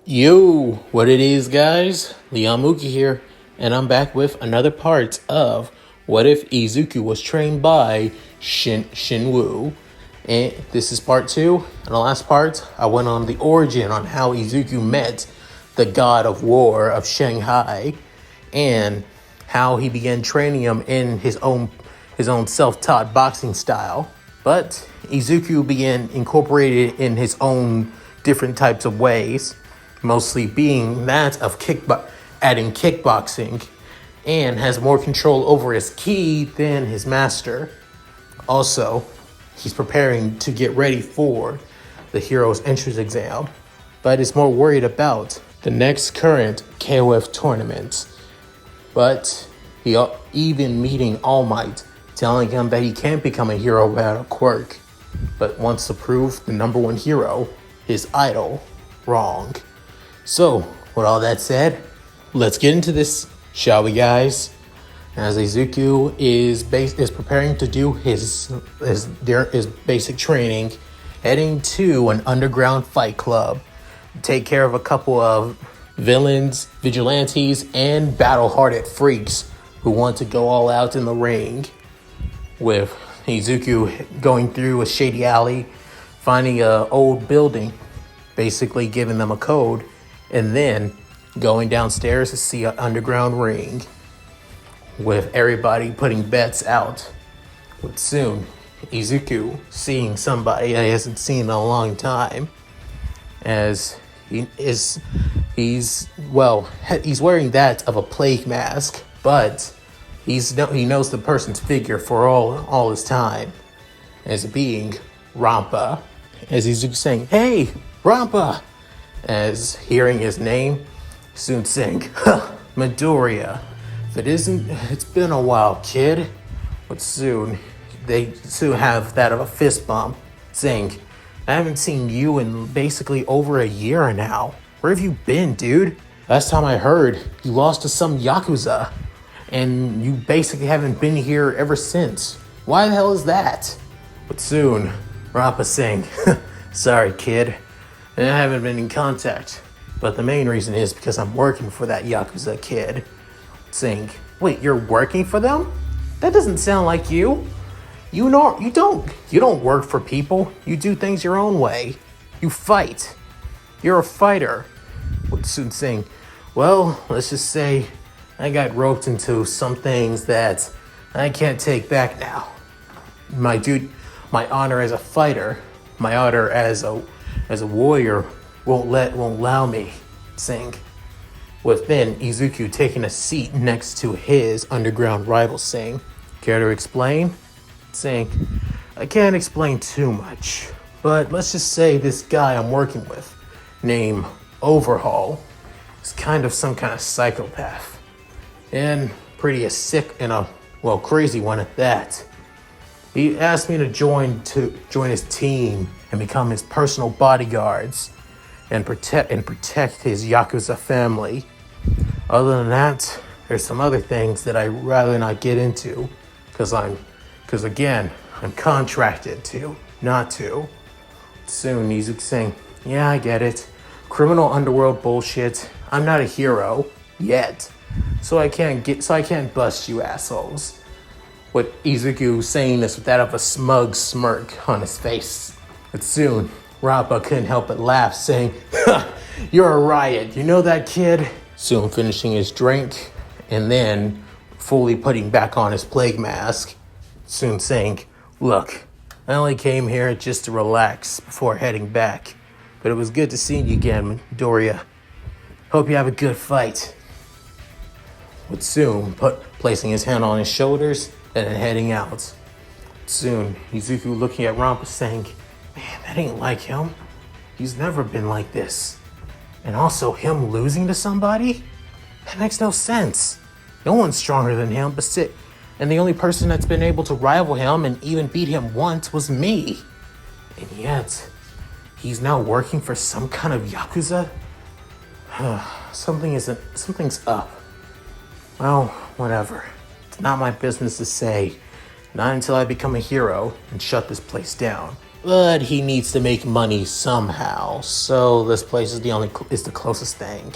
Yo, what it is, guys? Mooky here, and I'm back with another part of What If Izuku Was Trained by Shen Woo. And this is part 2. In the last part, I went on the origin on how Izuku met the god of war of Shanghai, and how he began training him in his own self-taught boxing style. But Izuku began incorporated in his own different types of ways, mostly being that of adding kickboxing, and has more control over his ki than his master. Also, he's preparing to get ready for the hero's entrance exam, but is more worried about the next current KOF tournament. But he even meeting All Might, telling him that he can't become a hero without a quirk, but wants to prove the number one hero, his idol, wrong. So, with all that said, let's get into this, shall we, guys? As Izuku is preparing to do his basic training, heading to an underground fight club, take care of a couple of villains, vigilantes, and battle-hearted freaks who want to go all out in the ring. With Izuku going through a shady alley, finding an old building, basically giving them a code, and then going downstairs to see an underground ring with everybody putting bets out. But soon, Izuku seeing somebody that he hasn't seen in a long time, as he's wearing that of a plague mask, but he knows the person's figure for all his time as being Rampa. As Izuku saying, "Hey, Rampa!" As hearing his name, soon saying, Midoriya. If it isn't, it's been a while, kid. But soon, they have that of a fist bump, saying, "I haven't seen you in basically over a year now. Where have you been, dude? Last time I heard, you lost to some Yakuza, and you basically haven't been here ever since. Why the hell is that?" But soon, Rappa saying, "Sorry, kid. I haven't been in contact. But the main reason is because I'm working for that Yakuza kid." Saying, "Wait, you're working for them? That doesn't sound like you. You don't work for people. You do things your own way. You fight. You're a fighter." With soon saying, "Well, let's just say I got roped into some things that I can't take back now. My honor as a fighter, my honor as a warrior won't allow me." Saying, with then Izuku taking a seat next to his underground rival, saying, "Care to explain?" Saying, "I can't explain too much, but let's just say this guy I'm working with, named Overhaul, is kind of some kind of psychopath, and pretty sick and crazy one at that. He asked me to join his team and become his personal bodyguards and protect his Yakuza family. Other than that, there's some other things that I'd rather not get into, because again, I'm contracted to not to." Soon Izuku saying, "Yeah, I get it. Criminal underworld bullshit. I'm not a hero yet, so I can't bust you assholes." With Izuku saying this with that of a smug smirk on his face. But soon, Rappa couldn't help but laugh, saying, "You're a riot, you know that, kid?" Soon finishing his drink, and then fully putting back on his plague mask. Soon saying, "Look, I only came here just to relax before heading back, but it was good to see you again, Midoriya. Hope you have a good fight." With soon placing his hand on his shoulders and then heading out. Soon, Izuku looking at Rampa saying, "Man, that ain't like him. He's never been like this. And also him losing to somebody? That makes no sense. No one's stronger than him, and the only person that's been able to rival him and even beat him once was me. And yet, he's now working for some kind of Yakuza? Something's up. Well, whatever. It's not my business to say. Not until I become a hero and shut this place down. but he needs to make money somehow. So this place is the closest thing.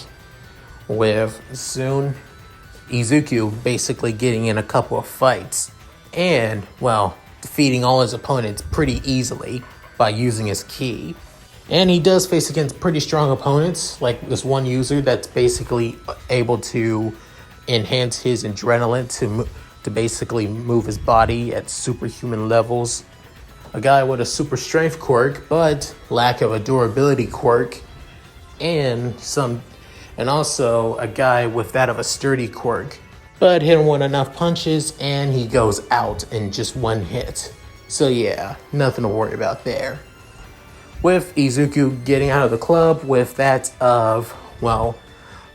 With soon Izuku basically getting in a couple of fights and, well, defeating all his opponents pretty easily by using his ki. And he does face against pretty strong opponents, like this one user that's basically able to enhance his adrenaline to basically move his body at superhuman levels. A guy with a super strength quirk, but lack of a durability quirk, and also a guy with that of a sturdy quirk, but hit him with enough punches and he goes out in just one hit. So yeah, nothing to worry about there. With Izuku getting out of the club with that of, well,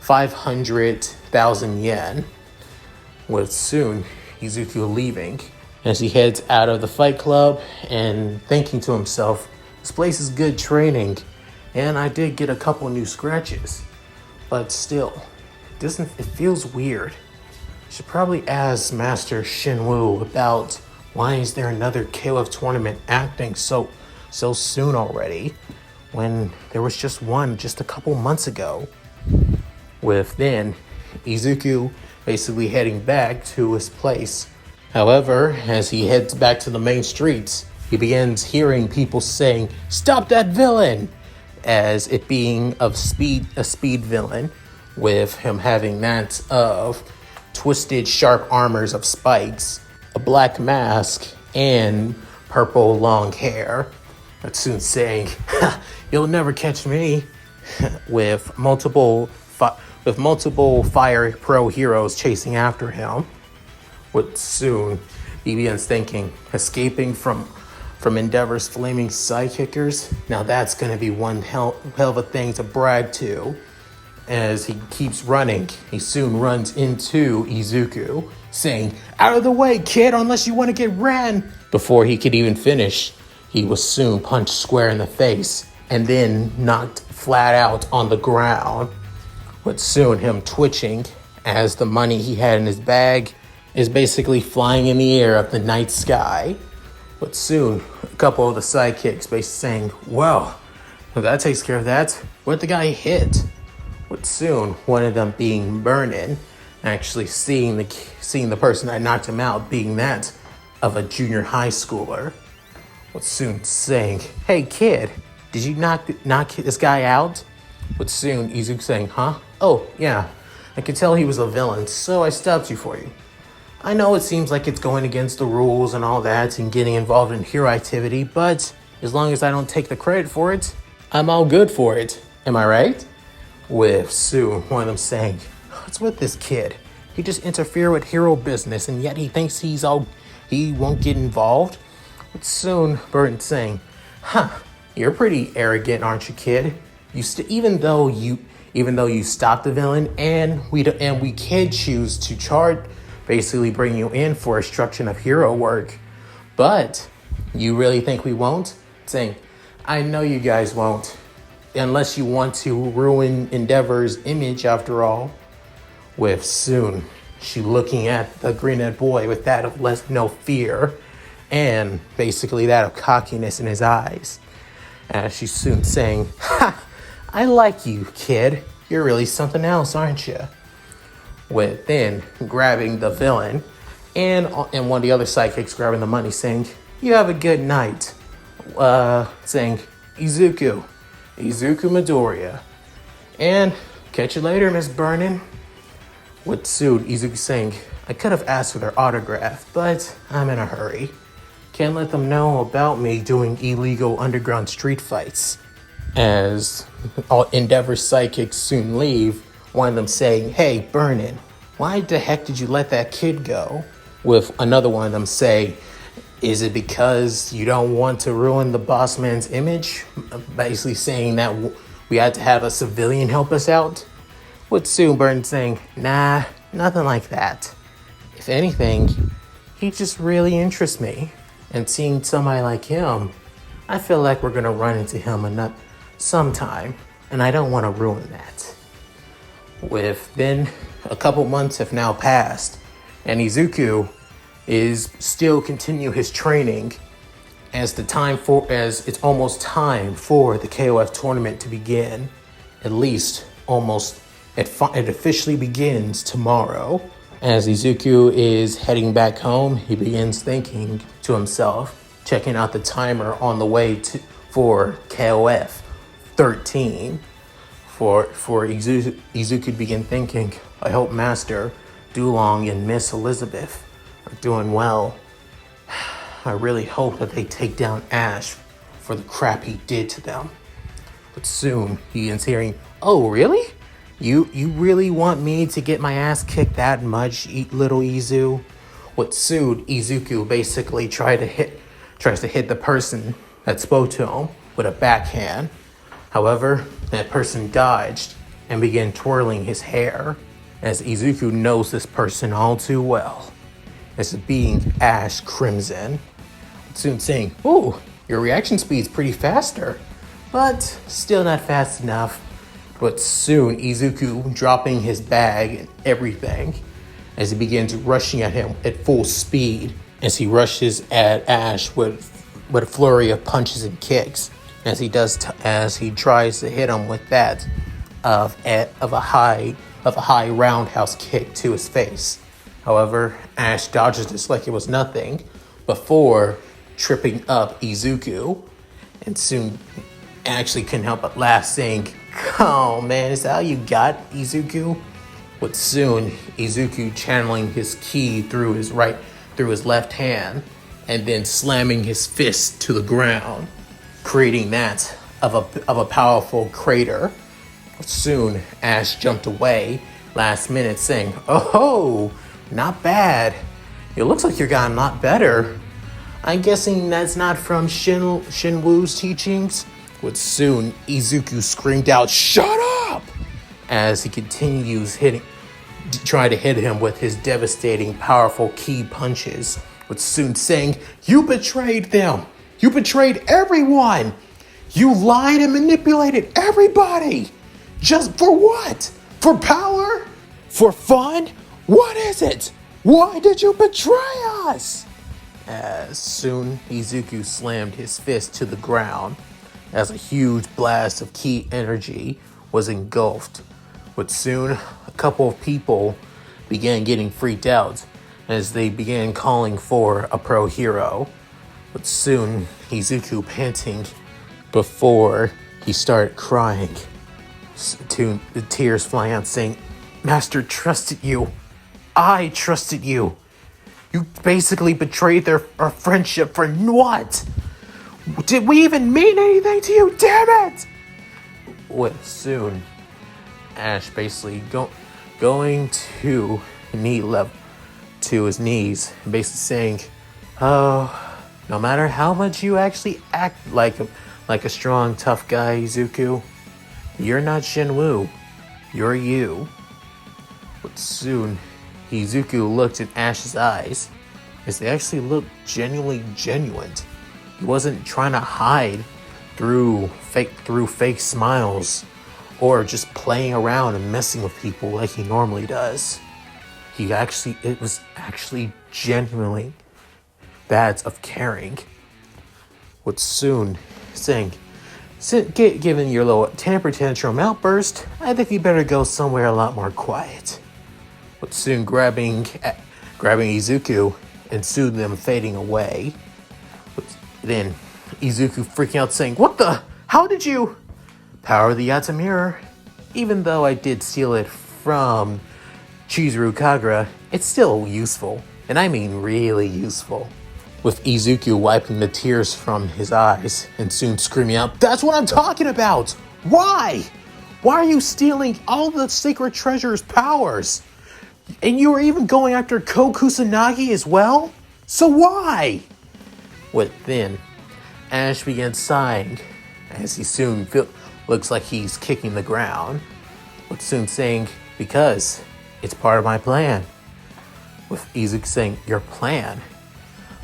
500,000 yen, with soon Izuku leaving as he heads out of the fight club and thinking to himself, this place is good training and I did get a couple new scratches, but still, it feels weird. I should probably ask Master Shen Woo about why is there another KOF tournament acting so soon already when there was just one just a couple months ago. With then Izuku basically heading back to his place. However, as he heads back to the main streets, he begins hearing people saying, "Stop that villain!" as it being a speed villain, with him having that of twisted sharp armors of spikes, a black mask, and purple long hair. But soon saying, "You'll never catch me," with multiple Fire Pro heroes chasing after him. With soon he begins thinking, escaping from Endeavor's flaming sidekickers. Now that's gonna be one hell of a thing to brag to. As he keeps running, he soon runs into Izuku, saying, "Out of the way, kid, unless you want to get ran." Before he could even finish, he was soon punched square in the face and then knocked flat out on the ground. With soon him twitching as the money he had in his bag is basically flying in the air of the night sky. But soon, a couple of the sidekicks basically saying, "Well, that takes care of that. Where'd the guy hit?" But soon, one of them being Burnin, actually seeing the person that knocked him out being that of a junior high schooler. But soon saying, "Hey kid, did you knock this guy out?" But soon Izuku saying, "Huh? Oh yeah, I could tell he was a villain, so I stopped you for you. I know it seems like it's going against the rules and all that and getting involved in hero activity, but as long as I don't take the credit for it, I'm all good for it. Am I right?" With soon one of them saying, "What's with this kid? He just interfere with hero business and yet he thinks he won't get involved." But soon Burton saying, "You're pretty arrogant, aren't you, kid? Even though you stopped the villain and we could choose to basically bring you in for instruction of hero work, but you really think we won't?" Saying, "I know you guys won't, unless you want to ruin Endeavor's image after all." With soon she looking at the green-eyed boy with that of no fear and basically that of cockiness in his eyes, as she's soon saying, "I like you, kid. You're really something else, aren't you?" With then grabbing the villain and one of the other sidekicks grabbing the money, saying, "You have a good night." Saying, Izuku Midoriya. And catch you later, Miss Burnin." With soon Izuku saying, "I could have asked for their autograph, but I'm in a hurry. Can't let them know about me doing illegal underground street fights." As all Endeavor sidekicks soon leave, one of them saying, "Hey, Burnin, why the heck did you let that kid go?" With another one of them say, "Is it because you don't want to ruin the boss man's image?" Basically saying that we had to have a civilian help us out. With soon Burnin saying, "Nah, nothing like that. If anything, he just really interests me. And seeing somebody like him, I feel like we're gonna run into him sometime, and I don't want to ruin that." With then a couple months have now passed, and Izuku is still continue his training As it's almost time for the KOF tournament to begin, at least almost it officially begins tomorrow. As Izuku is heading back home, he begins thinking to himself, checking out the timer on the way for KOF 13. For Izuku to begin thinking, I hope Master Dulong and Miss Elizabeth are doing well. I really hope that they take down Ash for the crap he did to them. But soon he is hearing, oh really? You really want me to get my ass kicked that much, little Izu? What soon Izuku basically tries to hit the person that spoke to him with a backhand. However, that person dodged and began twirling his hair, as Izuku knows this person all too well, as being Ash Crimson. Soon saying, "Ooh, your reaction speed's pretty faster, but still not fast enough." But soon Izuku dropping his bag and everything, as he begins rushing at him at full speed, as he rushes at Ash with a flurry of punches and kicks, as he tries to hit him with that of a high roundhouse kick to his face. However, Ash dodges this like it was nothing before tripping up Izuku, and soon actually couldn't help but laugh, saying, "Oh man, is that how you got Izuku?" But soon Izuku channeling his ki through his left hand, and then slamming his fist to the ground, creating that of a powerful crater. But soon Ash jumped away last minute, saying, "Oh, not bad. It looks like you're gotten a lot better. I'm guessing that's not from Shen Woo's teachings." But soon Izuku screamed out, "Shut up!" as he continues trying to hit him with his devastating, powerful ki punches. But soon saying, "You betrayed them. You betrayed everyone. You lied and manipulated everybody. Just for what? For power? For fun? What is it? Why did you betray us?" As soon Izuku slammed his fist to the ground, as a huge blast of ki energy was engulfed. But soon a couple of people began getting freaked out as they began calling for a pro hero. But soon Izuku panting before he started crying, to the tears flying out, saying, "Master trusted you. I trusted you. You basically betrayed our friendship for what? Did we even mean anything to you? Damn it!" With soon Ash basically going to his knees, and basically saying, "Oh, no matter how much you actually act like a strong, tough guy, Izuku, you're not Shen Woo. You're you." But soon Izuku looked in Ash's eyes, as they actually looked genuine. He wasn't trying to hide through fake smiles or just playing around and messing with people like he normally does. It was actually genuinely that of caring. But soon saying, "Given your little temper tantrum outburst, I think you better go somewhere a lot more quiet." But soon grabbing Izuku and soon them fading away. But then Izuku freaking out, saying, "What the? How did you?" "Power the Yata mirror. Even though I did steal it from Chizuru Kagura, it's still useful. And I mean really useful." With Izuku wiping the tears from his eyes and soon screaming out, "That's what I'm talking about! Why? Why are you stealing all the sacred treasure's powers? And you were even going after Ko Kusanagi as well? So why?" Then Ash began sighing as he soon looks like he's kicking the ground. But soon saying, "Because it's part of my plan." With Izuku saying, "Your plan?"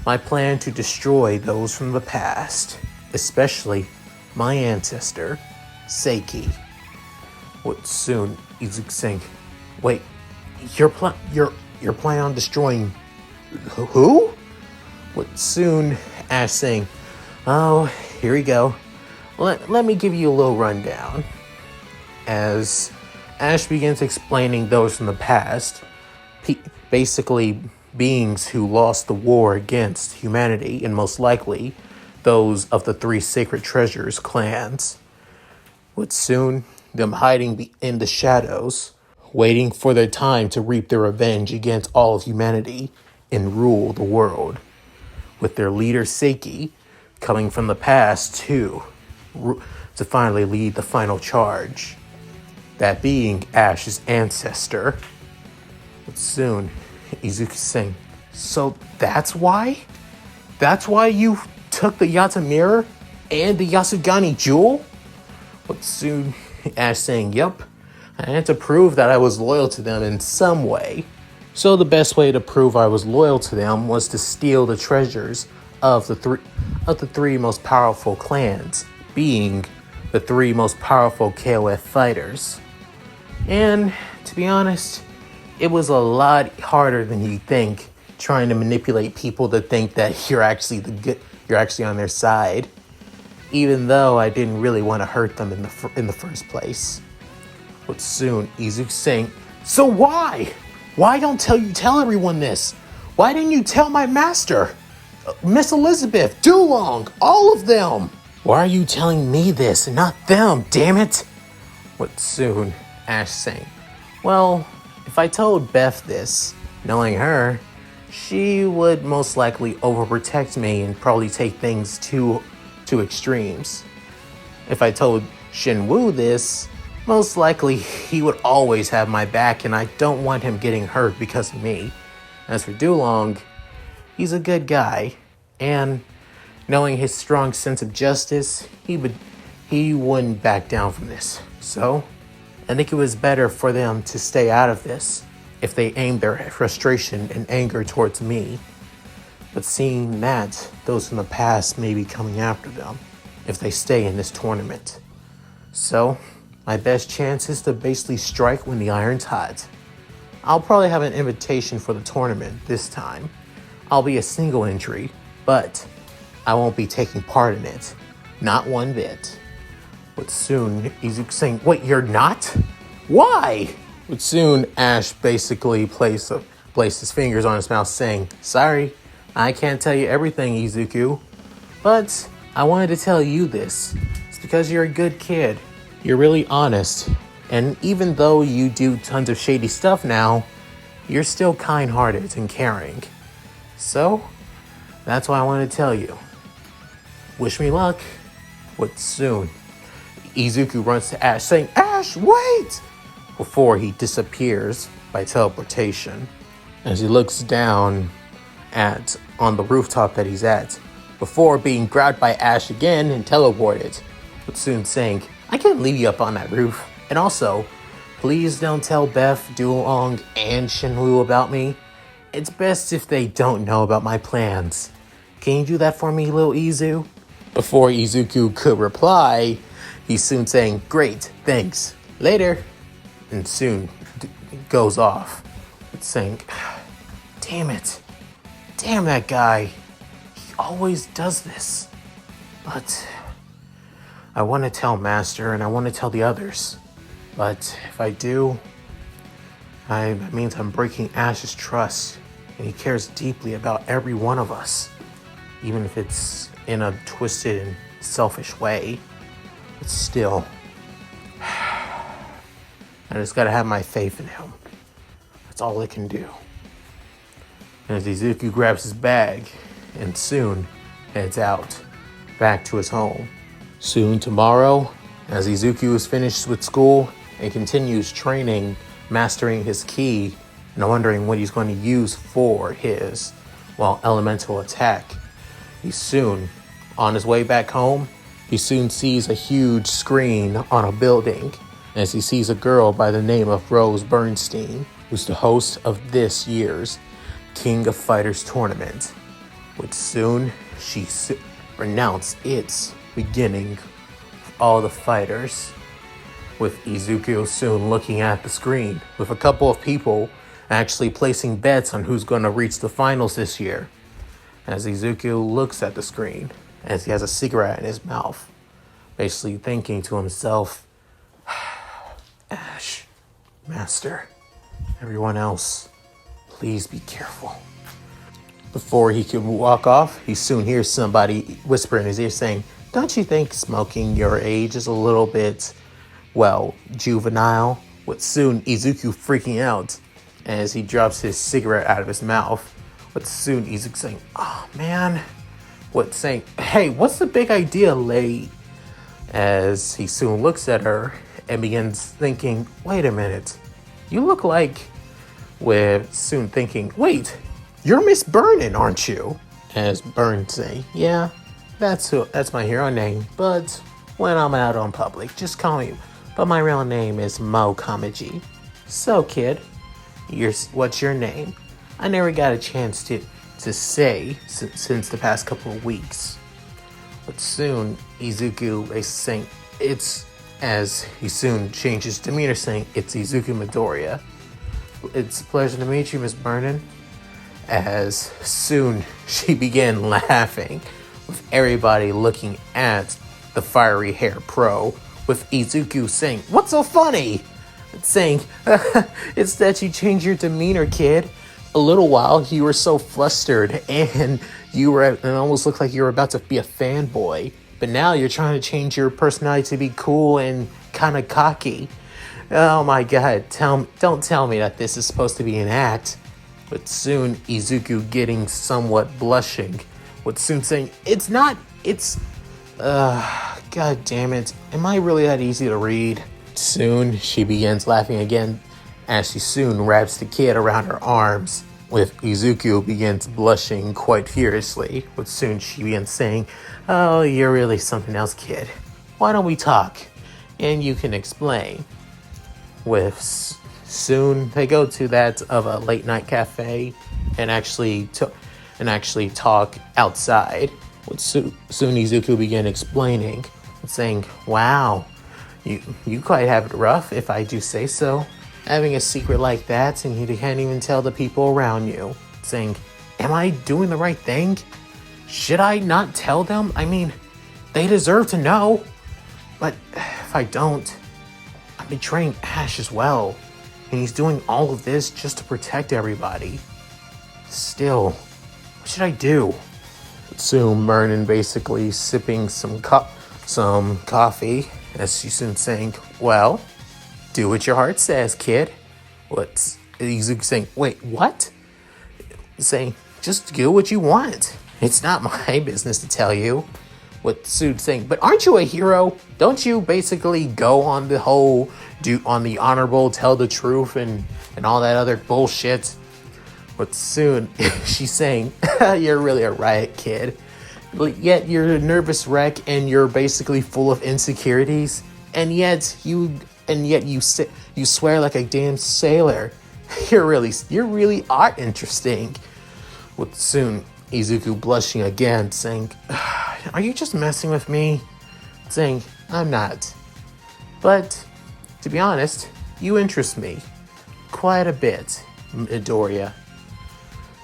"My plan to destroy those from the past, especially my ancestor, Seiki." What soon Izuku saying, "Wait, your plan on destroying who?" What soon Ash saying, Oh, here we go. Let me give you a little rundown. As Ash begins explaining those from the past, basically beings who lost the war against humanity, and most likely those of the three sacred treasures clans, with soon them hiding in the shadows, waiting for their time to reap their revenge against all of humanity and rule the world, with their leader Seiki coming from the past to finally lead the final charge, that being Ash's ancestor. But soon, Izuku saying, so that's why? That's why you took the Yata mirror and the Yasugani jewel? But soon, Ash saying, yup, I had to prove that I was loyal to them in some way. So the best way to prove I was loyal to them was to steal the treasures of the three most powerful clans, being the three most powerful KOF fighters. And to be honest, it was a lot harder than you think, trying to manipulate people to think that you're actually on their side, even though I didn't really want to hurt them in the first place. But soon, Izuku saying, so why? Why don't you tell everyone this? Why didn't you tell my master? Miss Elizabeth, Dulong, all of them. Why are you telling me this and not them, damn it? But soon, Ash saying, well, if I told Beth this, knowing her, she would most likely overprotect me and probably take things to extremes. If I told Shen Woo this, most likely he would always have my back, and I don't want him getting hurt because of me. As for Dulong, he's a good guy, and knowing his strong sense of justice, he wouldn't back down from this. So, I think it was better for them to stay out of this if they aimed their frustration and anger towards me. But seeing that those from the past may be coming after them if they stay in this tournament. So, my best chance is to basically strike when the iron's hot. I'll probably have an invitation for the tournament this time. I'll be a single entry, but I won't be taking part in it. Not one bit. But soon, Izuku saying, wait, you're not? Why? But soon, Ash basically placed his fingers on his mouth saying, sorry, I can't tell you everything, Izuku. But I wanted to tell you this. It's because you're a good kid. You're really honest. And even though you do tons of shady stuff now, you're still kind-hearted and caring. So, that's why I wanted to tell you. Wish me luck. But soon, Izuku runs to Ash saying, Ash, wait! Before he disappears by teleportation. As he looks down on the rooftop that he's at, before being grabbed by Ash again and teleported. But soon saying, I can't leave you up on that roof. And also, please don't tell Beth, Dulong, and Shen Woo about me. It's best if they don't know about my plans. Can you do that for me, little Izu? Before Izuku could reply, he's soon saying, great, thanks, later. And soon goes off, saying, damn it. Damn that guy. He always does this. But I want to tell Master and I want to tell the others. But if I do, that means I'm breaking Ash's trust. And he cares deeply about every one of us. Even if it's in a twisted and selfish way. But still, I just gotta have my faith in him. That's all I can do. And as Izuku grabs his bag and soon heads out back to his home. Soon tomorrow, as Izuku is finished with school and continues training, mastering his ki, and wondering what he's going to use for his, elemental attack. He's soon, on his way back home, he soon sees a huge screen on a building as he sees a girl by the name of Rose Bernstein, who's the host of this year's King of Fighters tournament, which soon she announced its beginning for all the fighters, with Izuku soon looking at the screen, with a couple of people actually placing bets on who's going to reach the finals this year. As Izuku looks at the screen, as he has a cigarette in his mouth, basically thinking to himself, Ash, Master, everyone else, please be careful. Before he could walk off, he soon hears somebody whisper in his ear saying, don't you think smoking your age is a little bit, well, juvenile? With soon Izuku freaking out as he drops his cigarette out of his mouth. With soon Izuku saying, oh man. With saying, hey, what's the big idea, lady? As he soon looks at her and begins thinking, wait a minute, you look like, with soon thinking, wait, you're Miss Burnin, aren't you? As Burn say, yeah, that's my hero name, but when I'm out on public, just call me. But my real name is Mo Kamaji. So kid, what's your name? I never got a chance to say since the past couple of weeks. But soon Izuku is saying it's, as he soon changes demeanor saying it's Izuku Midoriya. It's a pleasure to meet you, Miss Burnin. As soon she began laughing, with everybody looking at the fiery hair pro, with Izuku saying, what's so funny? It's saying, it's that you changed your demeanor, kid. A little while, you were so flustered, and it almost looked like you were about to be a fanboy. But now you're trying to change your personality to be cool and kind of cocky. Oh my god, don't tell me that this is supposed to be an act. But soon Izuku getting somewhat blushing, with soon saying, it's not, it's, god damn it, am I really that easy to read? Soon she begins laughing again, as she soon wraps the kid around her arms, with Izuku begins blushing quite furiously, with soon she begins saying, oh, you're really something else, kid. Why don't we talk, and you can explain. With soon they go to that of a late night cafe and actually talk outside. With soon Izuku began explaining, saying, wow, you quite have it rough if I do say so. Having a secret like that and you can't even tell the people around you. Saying, am I doing the right thing? Should I not tell them? I mean, they deserve to know. But if I don't, I'm betraying Ash as well. And he's doing all of this just to protect everybody. Still, what should I do? Soon Burnin basically sipping some coffee, as she's soon saying, well, do what your heart says, kid. What's Izuku saying? Wait, what? Saying, just do what you want. It's not my business to tell you. What Sude's saying, but aren't you a hero? Don't you basically go on the whole on the honorable, tell the truth and all that other bullshit? But soon she's saying, you're really a riot kid. Yet you're a nervous wreck and you're basically full of insecurities. And yet you swear like a damn sailor. You really are interesting. With soon Izuku blushing again, saying, are you just messing with me? Saying, I'm not. But, to be honest, you interest me quite a bit, Midoriya.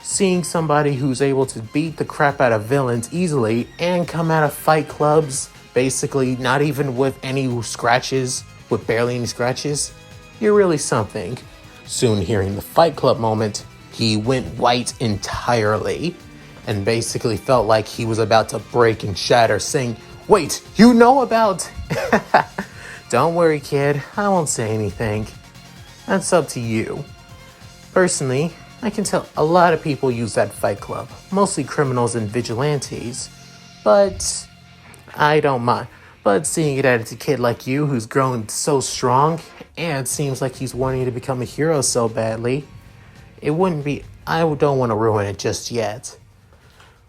Seeing somebody who's able to beat the crap out of villains easily and come out of fight clubs, basically not even with any scratches, with barely any scratches, you're really something. Soon hearing the fight club moment, he went white entirely and basically felt like he was about to break and shatter, saying, wait, you know about... Don't worry, kid, I won't say anything. That's up to you. Personally, I can tell a lot of people use that fight club, mostly criminals and vigilantes, but I don't mind. But seeing it at a kid like you who's grown so strong and seems like he's wanting to become a hero so badly, it wouldn't be... I don't want to ruin it just yet.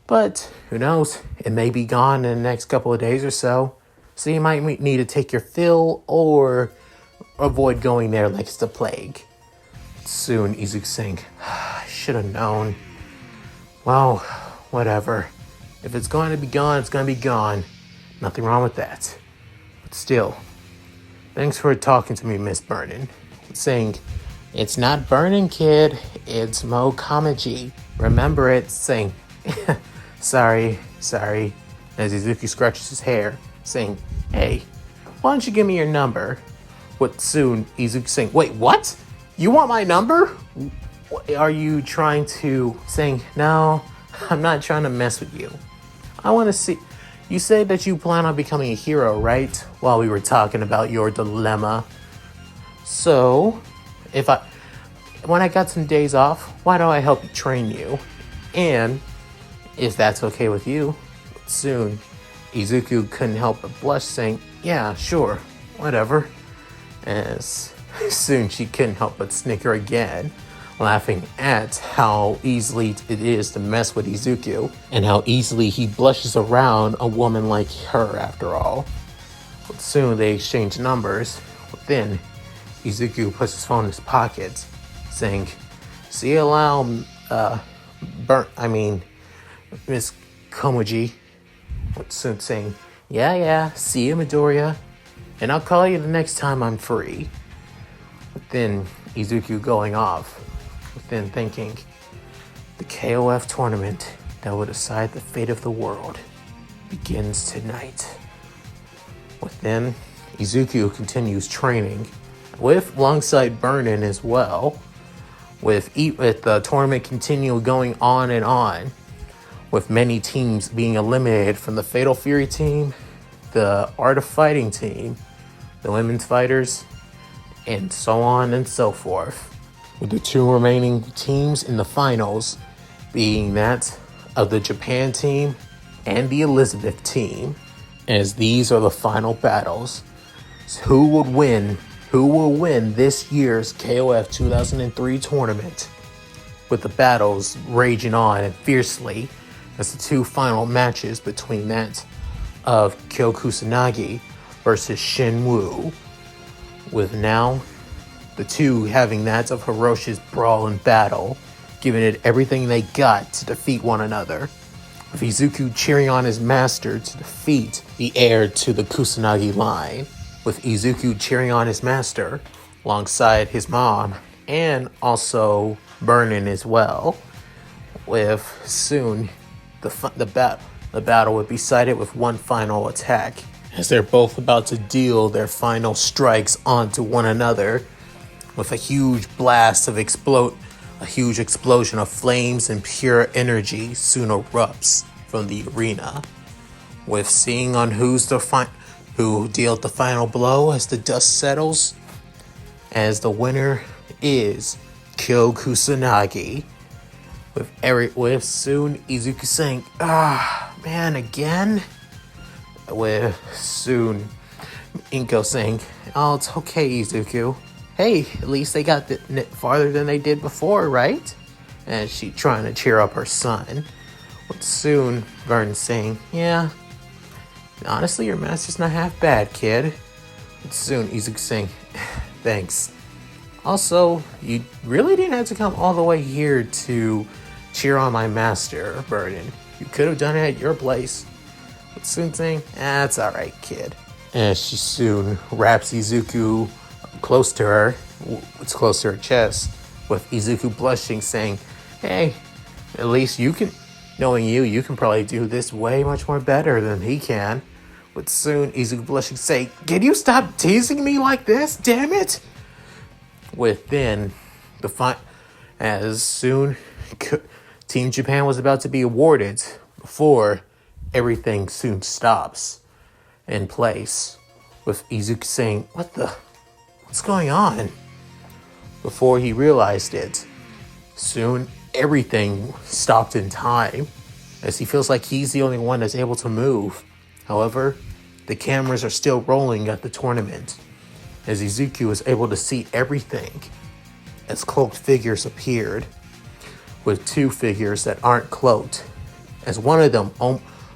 But who knows, it may be gone in the next couple of days or so. So you might need to take your fill or avoid going there like it's the plague. Soon Izuku saying, I should have known. Well, whatever. If it's going to be gone, it's going to be gone. Nothing wrong with that. But still, thanks for talking to me, Miss Burnin. Saying, it's not Burnin, kid. It's Mo Kamaji. Remember it. Saying, sorry. as Izuku scratches his hair, saying, "Hey, why don't you give me your number?" With soon Izuku saying, "Wait, what? You want my number? Are you trying to..." Saying, "No, I'm not trying to mess with you. I want to see..." "You said that you plan on becoming a hero, right? While we were talking about your dilemma. So, when I got some days off, why don't I help you train you? And if that's okay with you." Soon, Izuku couldn't help but blush, saying, "Yeah, sure, whatever." As soon she couldn't help but snicker again, laughing at how easily it is to mess with Izuku, and how easily he blushes around a woman like her after all. But soon they exchange numbers. Then Izuku puts his phone in his pocket, saying, "See you allow, Miss Komuji." With soon saying, yeah, see you, Midoriya. And I'll call you the next time I'm free." But then Izuku going off, then thinking, the KOF tournament that will decide the fate of the world begins tonight. Within, Izuku continues training alongside Burnin as well, with the tournament continue going on and on, with many teams being eliminated from the Fatal Fury team, the Art of Fighting team, the women's fighters, and so on and so forth. With the two remaining teams in the finals being that of the Japan team and the Elizabeth team, as these are the final battles. So who will win this year's KOF 2003 tournament? With the battles raging on and fiercely as the two final matches between that of Kyo Kusanagi versus Shen Woo, with now the two having that of ferocious brawl and battle, giving it everything they got to defeat one another, with Izuku cheering on his master to defeat the heir to the Kusanagi line, with Izuku cheering on his master alongside his mom, and also Burnin as well, with soon the battle would be sided with one final attack, as they're both about to deal their final strikes onto one another, with a huge blast of a huge explosion of flames and pure energy soon erupts from the arena, with seeing on who dealt the final blow as the dust settles, as the winner is Kyo Kusanagi, with soon Izuku saying, man, again?" With soon Inko saying, "Oh, it's okay, Izuku. Hey, at least they got farther than they did before, right?" And she trying to cheer up her son. With soon Burnin saying, "Yeah, honestly, your master's not half bad, kid." With soon Izuku saying, "Thanks. Also, you really didn't have to come all the way here to cheer on my master, Burnin. You could have done it at your place." With soon saying, "It's alright, kid." And she soon wraps Izuku close to her, it's close to her chest, with Izuku blushing, saying, "Hey, at least knowing you can probably do this way much more better than he can." With soon Izuku blushing, saying, "Can you stop teasing me like this, damn it?" Within as soon Team Japan was about to be awarded, before everything soon stops in place, with Izuku saying, what's going on?" Before he realized it, soon everything stopped in time, as he feels like he's the only one that's able to move. However, the cameras are still rolling at the tournament, as Izuku is able to see everything, as cloaked figures appeared, with two figures that aren't cloaked, as one of them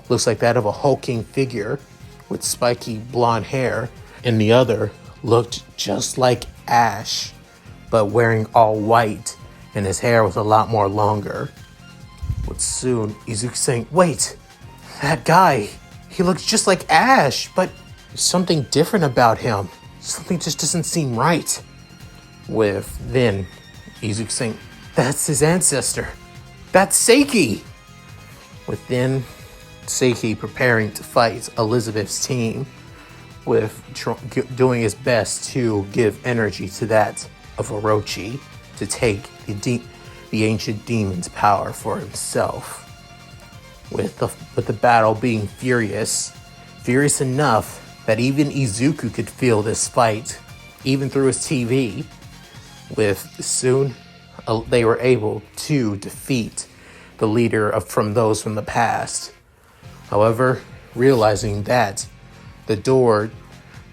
looks like that of a hulking figure with spiky blonde hair, and the other looked just like Ash, but wearing all white, and his hair was a lot more longer. With soon Izuku saying, "Wait, that guy, he looks just like Ash, but there's something different about him. Something just doesn't seem right." With then Izuku saying, "That's his ancestor. That's Seiki." Within Seiki preparing to fight Elizabeth's team, with doing his best to give energy to that of Orochi to take the ancient demon's power for himself. With the battle being furious enough that even Izuku could feel this fight, even through his TV. With soon, they were able to defeat the leader from those from the past. However, realizing that the door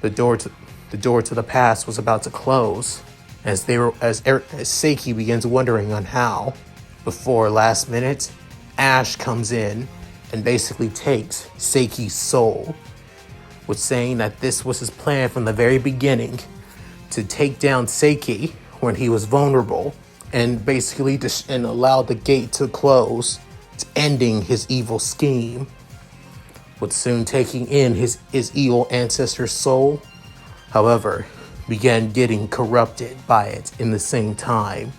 to the past was about to close, as Seiki begins wondering on how, before last minute, Ash comes in and basically takes Seiki's soul, with saying that this was his plan from the very beginning, to take down Seiki when he was vulnerable, and basically and allow the gate to close, ending his evil scheme. With soon taking in his evil ancestor's soul, however, began getting corrupted by it in the same time,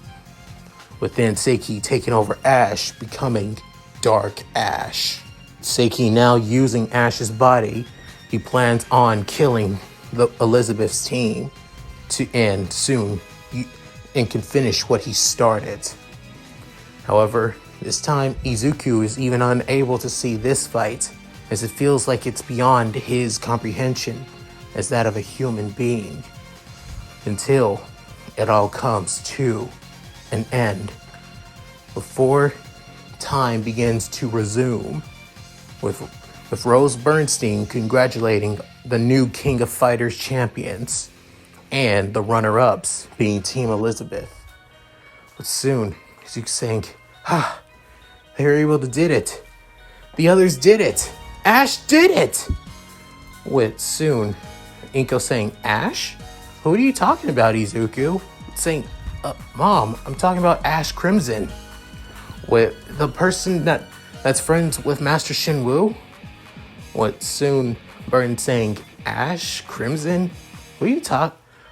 with then Seiki taking over Ash, becoming Dark Ash. Seiki now using Ash's body, he plans on killing Elizabeth's team and can finish what he started. However, this time Izuku is even unable to see this fight, as it feels like it's beyond his comprehension as that of a human being, until it all comes to an end, before time begins to resume, with Rose Bernstein congratulating the new King of Fighters champions, and the runner-ups being Team Elizabeth. But soon, Izuku saying, they were able to did it. The others did it. Ash did it! With soon, Inko saying, Ash? Who are you talking about, Izuku? Saying, Mom, I'm talking about Ash Crimson. With the person that's friends with Master Shen Woo? With soon, Burnin saying, Ash Crimson? What are you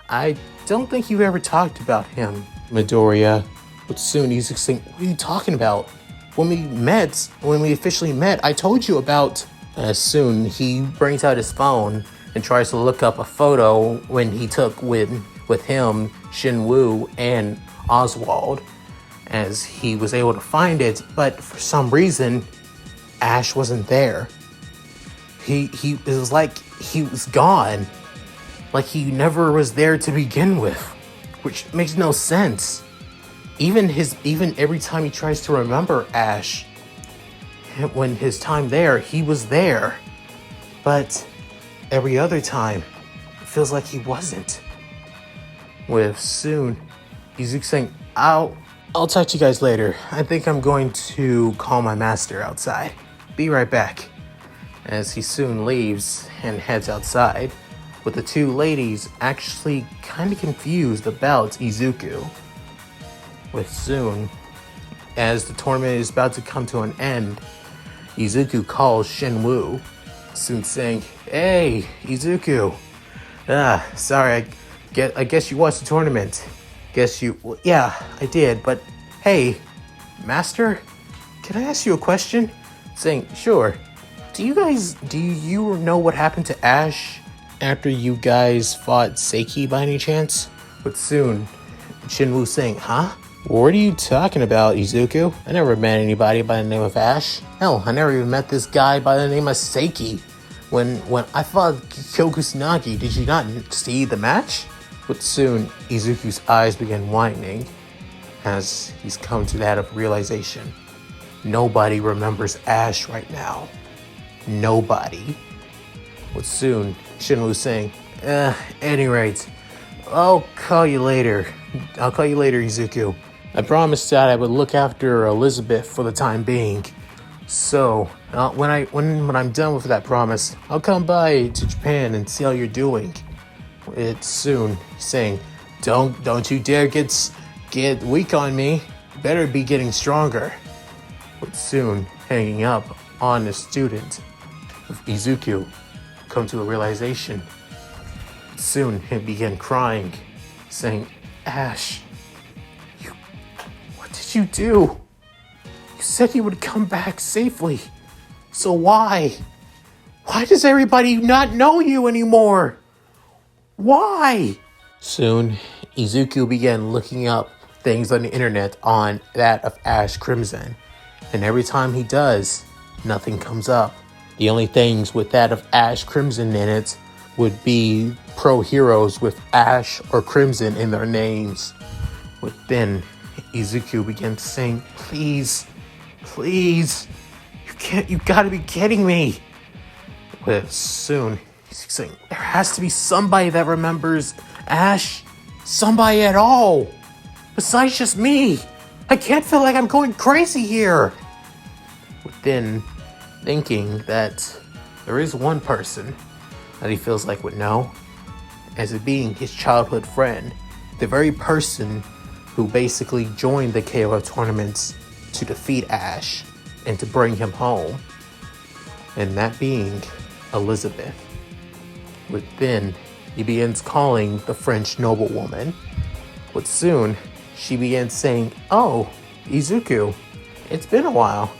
I don't think you ever talked about him, Midoriya. But soon, Izuku saying, what are you talking about? When we officially met, I told you about. As soon, he brings out his phone and tries to look up a photo when he took with him, Shen Woo, and Oswald, as he was able to find it, but for some reason, Ash wasn't there. It was like he was gone, like he never was there to begin with, which makes no sense. Even every time he tries to remember Ash, when his time there, he was there. But every other time, it feels like he wasn't. With soon, Izuku saying, I'll talk to you guys later. I think I'm going to call my master outside. Be right back. As he soon leaves and heads outside, with the two ladies actually kind of confused about Izuku. With soon, as the tournament is about to come to an end, Izuku calls Shen Woo, soon saying, Hey, Izuku. Sorry, I guess you watched the tournament. Yeah, I did, but hey, Master, can I ask you a question? Saying, sure. Do you know what happened to Ash after you guys fought Seiki by any chance? But soon, Shen Woo saying, huh? What are you talking about, Izuku? I never met anybody by the name of Ash. Hell, I never even met this guy by the name of Seiki. When I fought Kyokusanagi, did you not see the match? But soon, Izuku's eyes began widening as he's come to that of realization. Nobody remembers Ash right now. Nobody. But soon, Shen Woo saying, any rate, I'll call you later, Izuku. I promised that I would look after Elizabeth for the time being. So, when I'm done with that promise, I'll come by to Japan and see how you're doing. It's soon saying, don't you dare get weak on me. Better be getting stronger. But soon, hanging up on the student, Izuku come to a realization. Soon, he began crying, saying, Ash, what did you do? You said you would come back safely. So why? Why does everybody not know you anymore? Why? Soon, Izuku began looking up things on the internet on that of Ash Crimson. And every time he does, nothing comes up. The only things with that of Ash Crimson in it would be pro heroes with Ash or Crimson in their names. But then Izuku began saying, please, you gotta be kidding me. But soon, he's saying, there has to be somebody that remembers Ash. Somebody at all. Besides just me. I can't feel like I'm going crazy here. But then, thinking that there is one person that he feels like would know, as it being his childhood friend, the very person who basically joined the KOF tournaments to defeat Ash and to bring him home, and that being Elizabeth. But then he begins calling the French noblewoman, but soon she begins saying, oh, Izuku, it's been a while.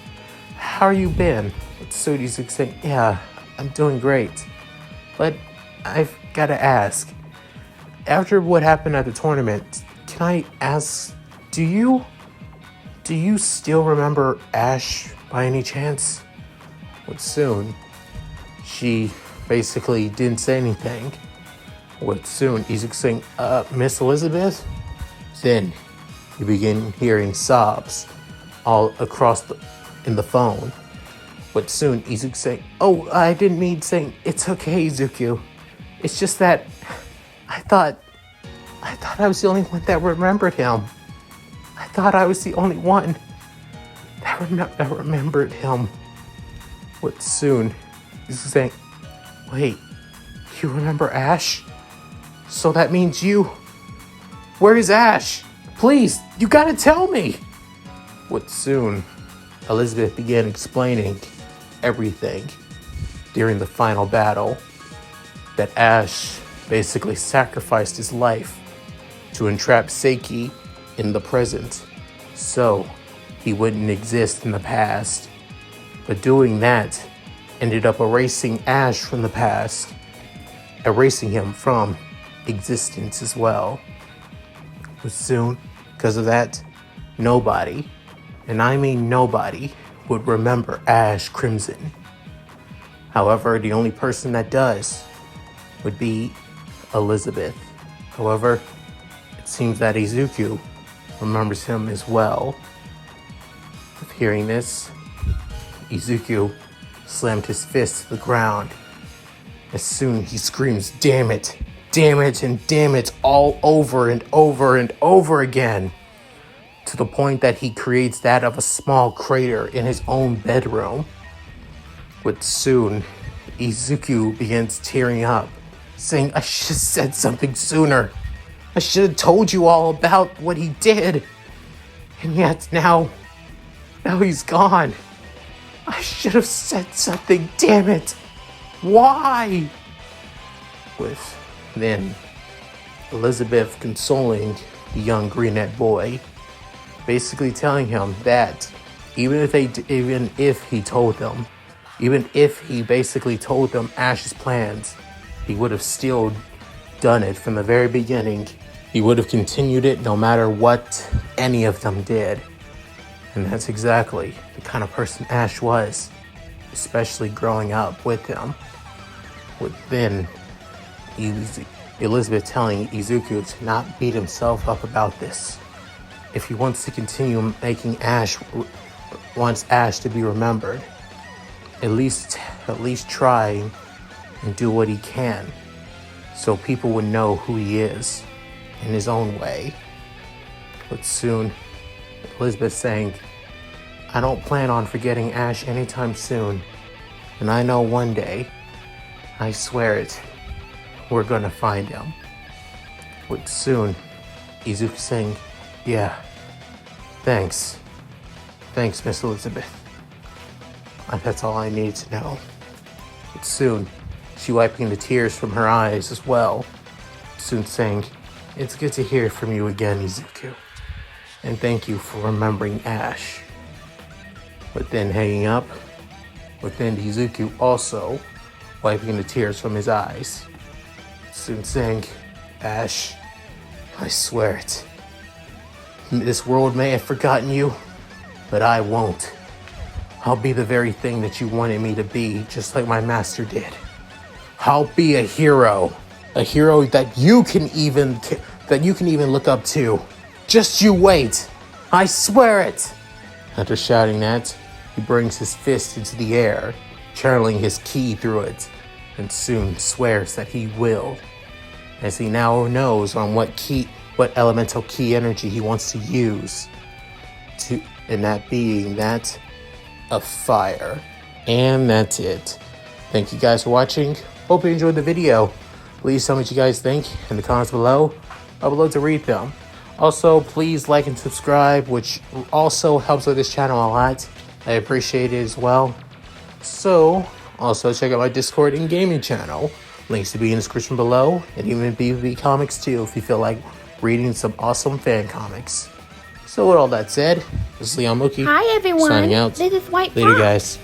How you been? But soon Izuku saying, yeah, I'm doing great. But I've got to ask, after what happened at the tournament, can I ask, do you still remember Ash by any chance? But soon, she basically didn't say anything. But soon, Izuku saying, Miss Elizabeth? Then you begin hearing sobs all across in the phone. But soon, Izuku saying, oh, I didn't mean saying, it's okay, Izuku. It's just that I thought I was the only one that remembered him. I thought I was the only one that remembered him. But soon, he's saying, wait, you remember Ash? So that means you. Where is Ash? Please, you gotta tell me. But soon, Elizabeth began explaining everything during the final battle, that Ash basically sacrificed his life to entrap Seiki in the present, so he wouldn't exist in the past. But doing that ended up erasing Ash from the past, erasing him from existence as well. But soon, because of that, nobody, and I mean nobody, would remember Ash Crimson. However, the only person that does would be Elizabeth. However, it seems that Izuku remembers him as well. With hearing this, Izuku slammed his fist to the ground. As soon he screams, damn it, and damn it, all over and over and over again, to the point that he creates that of a small crater in his own bedroom. But soon, Izuku begins tearing up, saying, I should have said something sooner. I should have told you all about what he did. And yet now he's gone. I should have said something, damn it. Why? With then Elizabeth consoling the young brunette boy, basically telling him that even if he basically told them Ash's plans, he would have still done it from the very beginning. He would have continued it no matter what any of them did. And that's exactly the kind of person Ash was, especially growing up with him. With then Elizabeth telling Izuku to not beat himself up about this. If he wants to continue wants Ash to be remembered, at least try and do what he can, so people would know who he is in his own way. But soon, Elizabeth saying, I don't plan on forgetting Ash anytime soon, and I know one day, I swear it, we're gonna find him. But soon, Izuku saying, yeah, thanks, Miss Elizabeth. That's all I need to know. But soon, she wiping the tears from her eyes as well, soon saying, it's good to hear from you again, Izuku, and thank you for remembering Ash. But then hanging up, within Izuku also wiping the tears from his eyes. Soon saying, Ash, I swear it. This world may have forgotten you, but I won't. I'll be the very thing that you wanted me to be, just like my master did. I'll be a hero that you can even look up to. Just you wait. I swear it. After shouting that, he brings his fist into the air, channeling his ki through it, and soon swears that he will, as he now knows on what elemental ki energy he wants to use, and that being that of fire. And that's it. Thank you guys for watching. Hope you enjoyed the video. Please tell me what you guys think in the comments below. I would love to read them. Also, please like and subscribe, which also helps with this channel a lot. I appreciate it as well. So, also check out my Discord and gaming channel. Links to be in the description below, and even BB Comics too if you feel like reading some awesome fan comics. So with all that said, this is Leon Mooky. Hi everyone, signing out. This is White Later Fox. guys.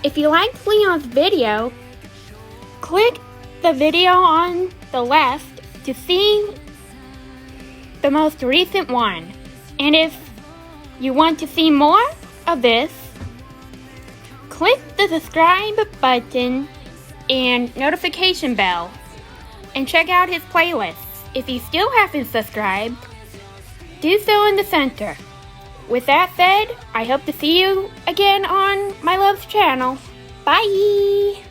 If you liked Leon's video, click the video on the left to see the most recent one. And if you want to see more of this, click the subscribe button and notification bell and check out his playlists. If you still haven't subscribed, do so in the center. With that said, I hope to see you again on my love's channel. Bye!